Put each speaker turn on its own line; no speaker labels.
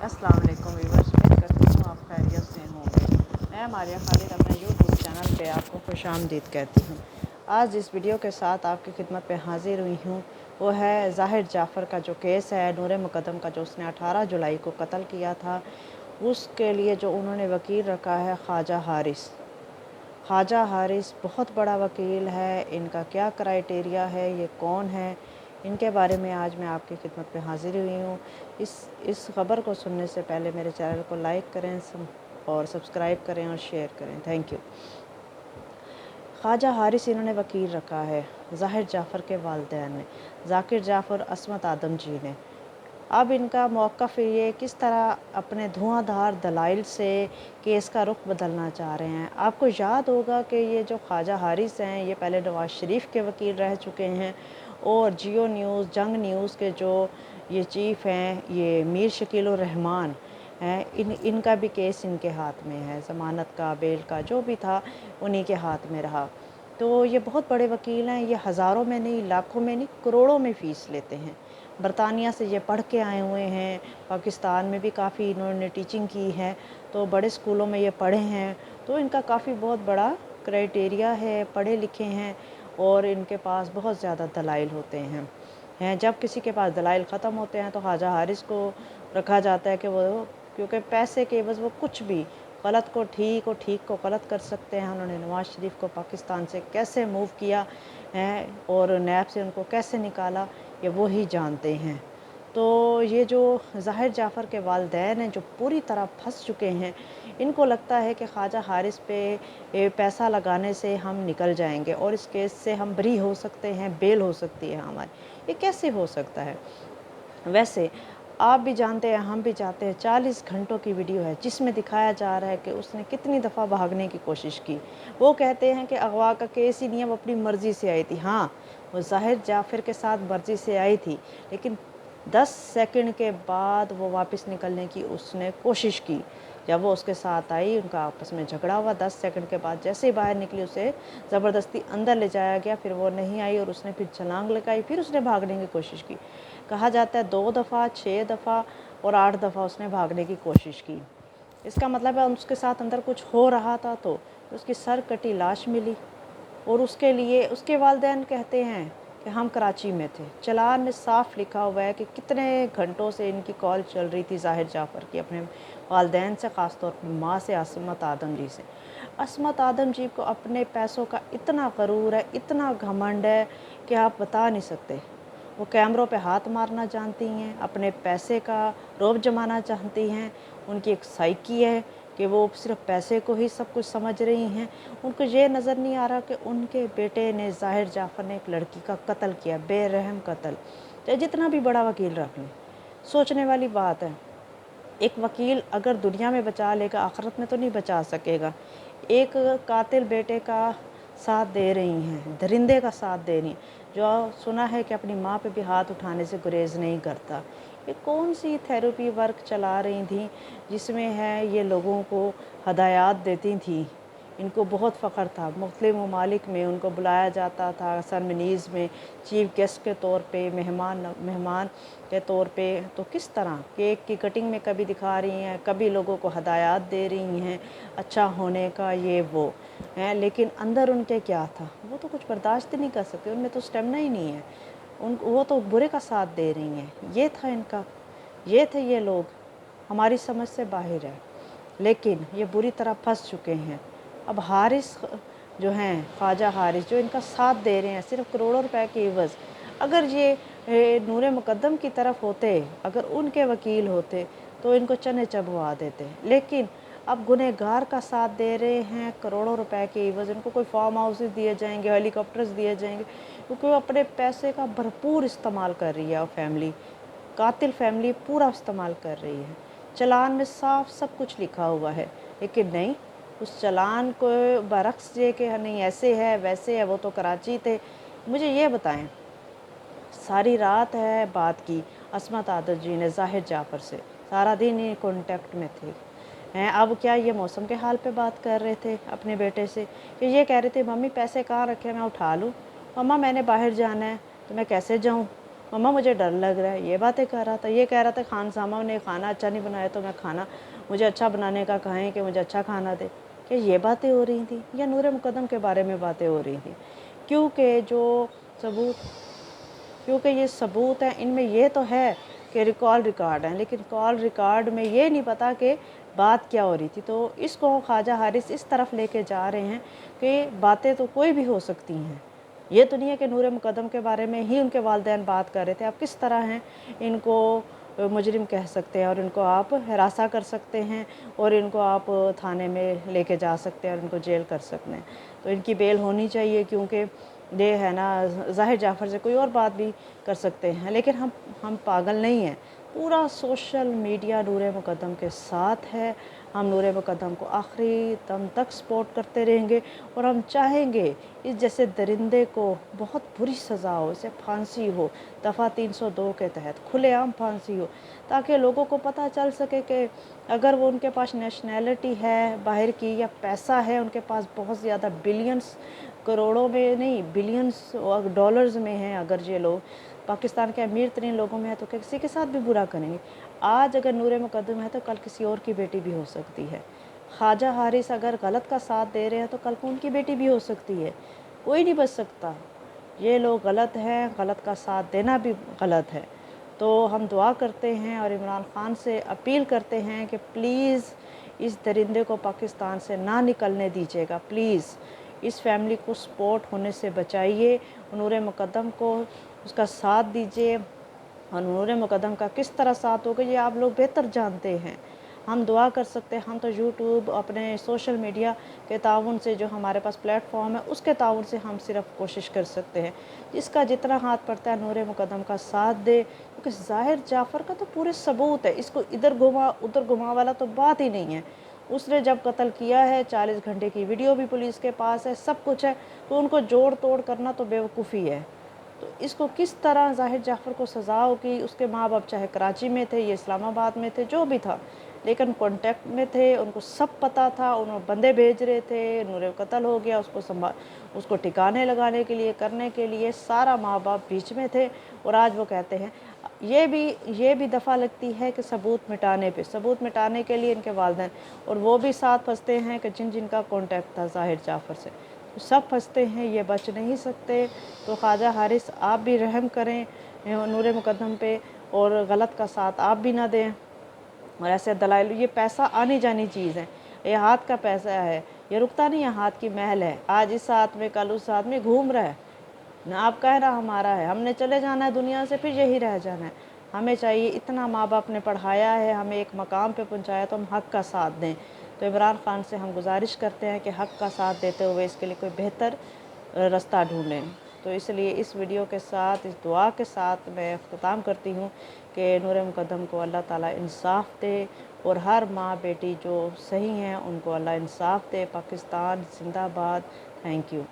अस्सलाम वालेकुम व्यूअर्स, उम्मीद करती हूँ आप खैरियत से होंगे। मैं मारिया खालिद अपने यूट्यूब चैनल पे आपको खुशामदीद कहती हूँ। आज जिस वीडियो के साथ आपकी खिदमत पे हाजिर हुई हूँ वो है ज़ाहिर जाफ़र का जो केस है, नूर मुक़द्दम का, जो उसने 18 जुलाई को कत्ल किया था। उसके लिए जो उन्होंने वकील रखा है ख्वाजा हारिस। ख्वाजा हारिस बहुत बड़ा वकील है। इनका क्या क्राइटेरिया है, ये कौन है, इनके बारे में आज मैं आपकी खिदमत में हाजिर हुई हूँ। इस ख़बर को सुनने से पहले मेरे चैनल को लाइक करें और सब्सक्राइब करें और शेयर करें। Thank you. ख्वाजा हारिस इन्होंने वकील रखा है ज़ाहिर जाफ़र के वालिदैन ने, ज़ाकिर जाफ़र, अस्मत आदम जी ने। अब इनका मौक़िफ़ ये किस तरह अपने धुआंधार दलाइल से केस का रुख बदलना चाह रहे हैं। आपको याद होगा कि ये जो ख्वाजा हारिस हैं ये पहले नवाज़ शरीफ के वकील रह चुके हैं और जियो न्यूज़, जंग न्यूज़ के जो ये चीफ़ हैं, ये मीर शकील उर रहमान हैं, इनका भी केस इनके हाथ में है। ज़मानत का, बेल का जो भी था उन्हीं के हाथ में रहा। तो ये बहुत बड़े वकील हैं। ये हज़ारों में नहीं, लाखों में नहीं, करोड़ों में फ़ीस लेते हैं। बरतानिया से ये पढ़ के आए हुए हैं। पाकिस्तान में भी काफ़ी इन्होंने टीचिंग की है, तो बड़े स्कूलों में ये पढ़े हैं। तो इनका काफ़ी बहुत बड़ा क्राइटेरिया है, पढ़े लिखे हैं और इनके पास बहुत ज़्यादा दलाइल होते हैं। जब किसी के पास दलाइल ख़त्म होते हैं तो ख्वाजा हारिस को रखा जाता है कि वो, क्योंकि पैसे के बस वो कुछ भी, गलत को ठीक और ठीक को गलत कर सकते हैं। उन्होंने नवाज़ शरीफ को पाकिस्तान से कैसे मूव किया है और नैब से उनको कैसे निकाला, ये वो ही जानते हैं। तो ये जो ज़ाहिर जाफ़र के वालिदैन हैं जो पूरी तरह फंस चुके हैं, इनको लगता है कि ख्वाजा हारिस पे पैसा लगाने से हम निकल जाएंगे और इस केस से हम बरी हो सकते हैं, बेल हो सकती है हमारी। ये कैसे हो सकता है? वैसे आप भी जानते हैं, हम भी जानते हैं, 40 घंटों की वीडियो है जिसमें दिखाया जा रहा है कि उसने कितनी दफ़ा भागने की कोशिश की। वो कहते हैं कि अगवा का केस ही नहीं है, वो अपनी मर्ज़ी से आई थी। हाँ, वो ज़ाहिर जाफ़र के साथ मर्ज़ी से आई थी, लेकिन 10 सेकंड के बाद वो वापस निकलने की उसने कोशिश की। जब वो उसके साथ आई, उनका आपस में झगड़ा हुआ। 10 सेकंड के बाद जैसे ही बाहर निकली, उसे ज़बरदस्ती अंदर ले जाया गया। फिर वो नहीं आई और उसने फिर छलांग लगाई, फिर उसने भागने की कोशिश की। कहा जाता है 2 दफ़ा, 6 दफ़ा और 8 दफ़ा उसने भागने की कोशिश की। इसका मतलब है उसके साथ अंदर कुछ हो रहा था। तो उसकी सर कटी लाश मिली और उसके लिए उसके वालिदैन कहते हैं कि हम कराची में थे। चालान में साफ लिखा हुआ है कि कितने घंटों से इनकी कॉल चल रही थी ज़ाहिर जाफ़र की अपने वालिदैन से, ख़ास तौर पर माँ से, अस्मत आदम जी से। अस्मत आदम जी को अपने पैसों का इतना गरूर है, इतना घमंड है कि आप बता नहीं सकते। वो कैमरों पे हाथ मारना जानती हैं, अपने पैसे का रौब जमाना चाहती हैं। उनकी एक साइकी है कि वो सिर्फ पैसे को ही सब कुछ समझ रही हैं। उनको ये नज़र नहीं आ रहा कि उनके बेटे ने, ज़ाहिर जाफ़र ने, एक लड़की का कत्ल किया, बेरहम कत्ल। चाहे जितना भी बड़ा वकील रख लें, सोचने वाली बात है। एक वकील अगर दुनिया में बचा लेगा, आखिरत में तो नहीं बचा सकेगा। एक कातिल बेटे का साथ दे रही हैं, दरिंदे का साथ दे रही हैं, जो सुना है कि अपनी माँ पे भी हाथ उठाने से गुरेज नहीं करता। ये कौन सी थेरेपी वर्क चला रही थी जिसमें है ये लोगों को हदायत देती थी। इनको बहुत फ़ख्र था। मुख्तलिफ़ ममालिक में उनको बुलाया जाता था सरमनीज़ में, चीफ़ गेस्ट के तौर पे, मेहमान के तौर पे। तो किस तरह केक की कटिंग में कभी दिखा रही हैं, कभी लोगों को हदायत दे रही हैं अच्छा होने का, ये वो है, लेकिन अंदर उनके क्या था वो तो कुछ बर्दाश्त ही नहीं कर सकते। उनमें तो स्टेमिना ही नहीं है। वो तो बुरे का साथ दे रही हैं। ये था इनका, ये थे ये लोग। हमारी समझ से बाहर है, लेकिन ये बुरी तरह फंस चुके हैं। अब हारिस जो हैं, ख्वाजा हारिस, जो इनका साथ दे रहे हैं सिर्फ करोड़ों रुपए के एवज़, अगर ये नूर मुक़द्दम की तरफ होते, अगर उनके वकील होते तो इनको चने चबवा देते। लेकिन अब गुनहगार का साथ दे रहे हैं करोड़ों रुपए के एवज़। इनको कोई फार्म हाउसेस दिए जाएंगे, हेलीकॉप्टर्स दिए जाएंगे, क्योंकि वो अपने पैसे का भरपूर इस्तेमाल कर रही है। और फैमिली, कातिल फैमिली पूरा इस्तेमाल कर रही है। चालान में साफ सब कुछ लिखा हुआ है, लेकिन नहीं, उस चालान को बरक्स ये कि नहीं ऐसे है वैसे है, वो तो कराची थे। मुझे ये बताएं, सारी रात है बात की अस्मत आदत जी ने ज़ाहिर जाफ़र से, सारा दिन ही कॉन्टेक्ट में थे हैं। अब क्या ये मौसम के हाल पे बात कर रहे थे अपने बेटे से कि ये कह रहे थे मम्मी पैसे कहाँ रखे, मैं उठा लूँ। मम्मा मैंने बाहर जाना है, तो मैं कैसे जाऊँ। मम्मा मुझे डर लग रहा है, ये बातें कर रहा था। ये कह रहा था खान साहब ने खाना अच्छा नहीं बनाया तो मैं खाना मुझे अच्छा बनाने का कहें कि मुझे अच्छा खाना दे। क्या ये बातें हो रही थी या नूर मुकद्दम के बारे में बातें हो रही थी? क्योंकि जो सबूत क्योंकि ये सबूत हैं, इनमें ये तो है कि कॉल रिकॉर्ड हैं, लेकिन कॉल रिकॉर्ड में ये नहीं पता कि बात क्या हो रही थी। तो इसको ख्वाजा हारिस इस तरफ लेके जा रहे हैं कि बातें तो कोई भी हो सकती हैं। ये तो नहीं है कि नूर मुकद्दम के बारे में ही उनके वालिदैन बात कर रहे थे। आप किस तरह हैं इनको मुजरिम कह सकते हैं और इनको आप हिरासा कर सकते हैं और इनको आप थाने में लेके जा सकते हैं और इनको जेल कर सकते हैं। तो इनकी बेल होनी चाहिए, क्योंकि ये है ना, ज़ाहिर जाफ़र से कोई और बात भी कर सकते हैं, लेकिन हम पागल नहीं हैं। पूरा सोशल मीडिया नूर मुकद्दम के साथ है। हम नूर मुकद्दम को आखिरी दम तक सपोर्ट करते रहेंगे और हम चाहेंगे इस जैसे दरिंदे को बहुत बुरी सज़ा हो, इसे फांसी हो, दफ़ा 302 के तहत खुलेआम फांसी हो, ताकि लोगों को पता चल सके कि अगर वो उनके पास नेशनैलिटी है बाहर की या पैसा है, उनके पास बहुत ज़्यादा बिलियंस, करोड़ों में नहीं बिलियंस डॉलर्स में हैं, अगर ये लोग पाकिस्तान के अमीर तरीन लोगों में है तो किसी के साथ भी बुरा करेंगे। आज अगर नूर मुकद्दम है तो कल किसी और की बेटी भी हो सकती है। ख्वाजा हारिस अगर गलत का साथ दे रहे हैं तो कल को उनकी बेटी भी हो सकती है। कोई नहीं बच सकता। ये लोग गलत हैं, गलत का साथ देना भी गलत है। तो हम दुआ करते हैं और इमरान ख़ान से अपील करते हैं कि प्लीज़ इस दरिंदे को पाकिस्तान से ना निकलने दीजिएगा। प्लीज़ इस फैमिली को सपोर्ट होने से बचाइए, नूर मुकद्दम को उसका साथ दीजिए। और नूर मुकद्दम का किस तरह साथ होगा ये आप लोग बेहतर जानते हैं। हम दुआ कर सकते हैं, हम तो यूट्यूब अपने सोशल मीडिया के ताउन से, जो हमारे पास प्लेटफॉर्म है उसके ताउन से हम सिर्फ कोशिश कर सकते हैं। जिसका जितना हाथ पड़ता है नूर मुकद्दम का साथ दे, क्योंकि ज़ाहिर जाफ़र का तो पूरे सबूत है। इसको इधर घुमा उधर घुमा वाला तो बात ही नहीं है। उसने जब कत्ल किया है 40 घंटे की वीडियो भी पुलिस के पास है, सब कुछ है, तो उनको जोड़ तोड़ करना तो बेवकूफ़ी है। तो इसको किस तरह ज़ाहिर जाफ़र को सज़ा होगी। उसके माँ बाप चाहे कराची में थे, ये इस्लामाबाद में थे, जो भी था, लेकिन कांटेक्ट में थे, उनको सब पता था। उन्होंने बंदे भेज रहे थे, नूर कत्ल हो गया, उसको ठिकाने लगाने के लिए, करने के लिए सारा माँ बाप बीच में थे। और आज वो कहते हैं ये भी दफ़ा लगती है कि सबूत मिटाने के लिए इनके वालिदैन और वो भी साथ फंसते हैं कि जिनका कांटेक्ट था ज़ाहिर जाफ़र से, तो सब फंसते हैं, ये बच नहीं सकते। तो ख्वाजा हारिस आप भी रहम करें नूर मुकद्दम पे और गलत का साथ आप भी ना दें। और ऐसे दलाइल, ये पैसा आनी जानी चीज़ है, ये हाथ का पैसा है, ये रुकता नहीं है, हाथ की महल है। आज इस हाथ में कल उस हाथ में घूम रहा है, ना आपका है ना हमारा है। हमने चले जाना है दुनिया से, फिर यही रह जाना है। हमें चाहिए, इतना माँ बाप ने पढ़ाया है, हमें एक मकाम पे पहुँचाया, तो हम हक़ का साथ दें। तो इमरान ख़ान से हम गुजारिश करते हैं कि हक़ का साथ देते हुए इसके लिए कोई बेहतर रास्ता ढूँढें। तो इसलिए इस वीडियो के साथ, इस दुआ के साथ मैं ख़त्म करती हूँ कि नूर मुकद्दम को अल्लाह ताला इंसाफ़ दे और हर माँ बेटी जो सही हैं उनको अल्लाह इंसाफ़ दे। पाकिस्तान जिंदाबाद। Thank you.